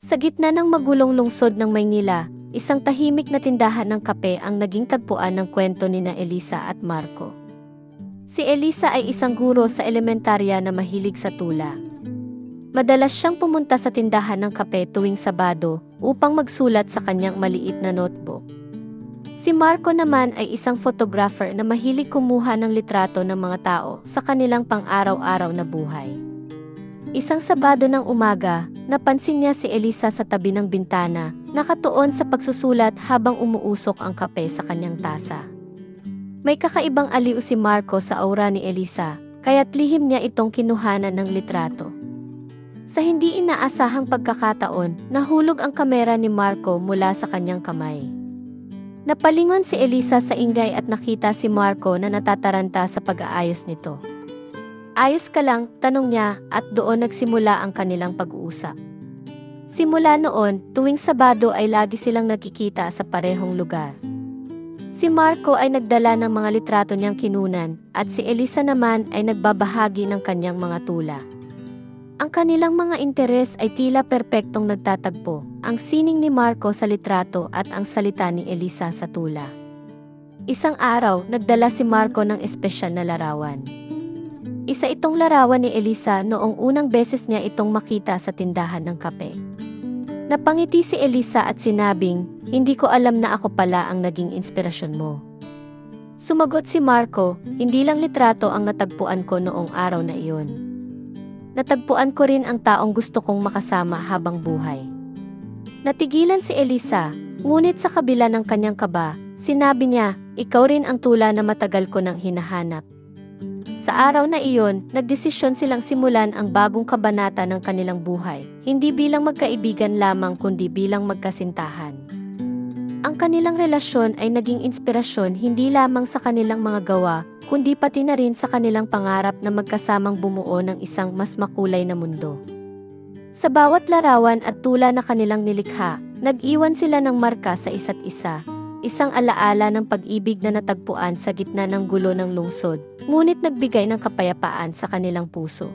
Sa gitna ng magulong lungsod ng Maynila, isang tahimik na tindahan ng kape ang naging tagpuan ng kwento ni Elisa at Marco. Si Elisa ay isang guro sa elementarya na mahilig sa tula. Madalas siyang pumunta sa tindahan ng kape tuwing Sabado upang magsulat sa kanyang maliit na notebook. Si Marco naman ay isang photographer na mahilig kumuha ng litrato ng mga tao sa kanilang pang-araw-araw na buhay. Isang Sabado ng umaga, napansin niya si Elisa sa tabi ng bintana, nakatuon sa pagsusulat habang umuusok ang kape sa kanyang tasa. May kakaibang aliw si Marco sa aura ni Elisa, kaya't lihim niya itong kinuhanan ng litrato. Sa hindi inaasahang pagkakataon, nahulog ang kamera ni Marco mula sa kanyang kamay. Napalingon si Elisa sa ingay at nakita si Marco na natataranta sa pag-aayos nito. "Ayos ka lang?" tanong niya at doon nagsimula ang kanilang pag-uusap. Simula noon, tuwing Sabado ay lagi silang nagkikita sa parehong lugar. Si Marco ay nagdala ng mga litrato niyang kinunan at si Elisa naman ay nagbabahagi ng kanyang mga tula. Ang kanilang mga interes ay tila perpektong nagtatagpo, ang sining ni Marco sa litrato at ang salita ni Elisa sa tula. Isang araw, nagdala si Marco ng espesyal na larawan. Isa itong larawan ni Elisa noong unang beses niya itong makita sa tindahan ng kape. Napangiti si Elisa at sinabing, "Hindi ko alam na ako pala ang naging inspirasyon mo." Sumagot si Marco, "Hindi lang litrato ang natagpuan ko noong araw na iyon. Natagpuan ko rin ang taong gusto kong makasama habang buhay." Natigilan si Elisa, ngunit sa kabila ng kanyang kaba, sinabi niya, "Ikaw rin ang tula na matagal ko nang hinahanap." Sa araw na iyon, nagdesisyon silang simulan ang bagong kabanata ng kanilang buhay, hindi bilang magkaibigan lamang kundi bilang magkasintahan. Ang kanilang relasyon ay naging inspirasyon hindi lamang sa kanilang mga gawa, kundi pati na rin sa kanilang pangarap na magkasamang bumuo ng isang mas makulay na mundo. Sa bawat larawan at tula na kanilang nilikha, nag-iwan sila ng marka sa isa't isa, isang alaala ng pag-ibig na natagpuan sa gitna ng gulo ng lungsod, ngunit nagbigay ng kapayapaan sa kanilang puso.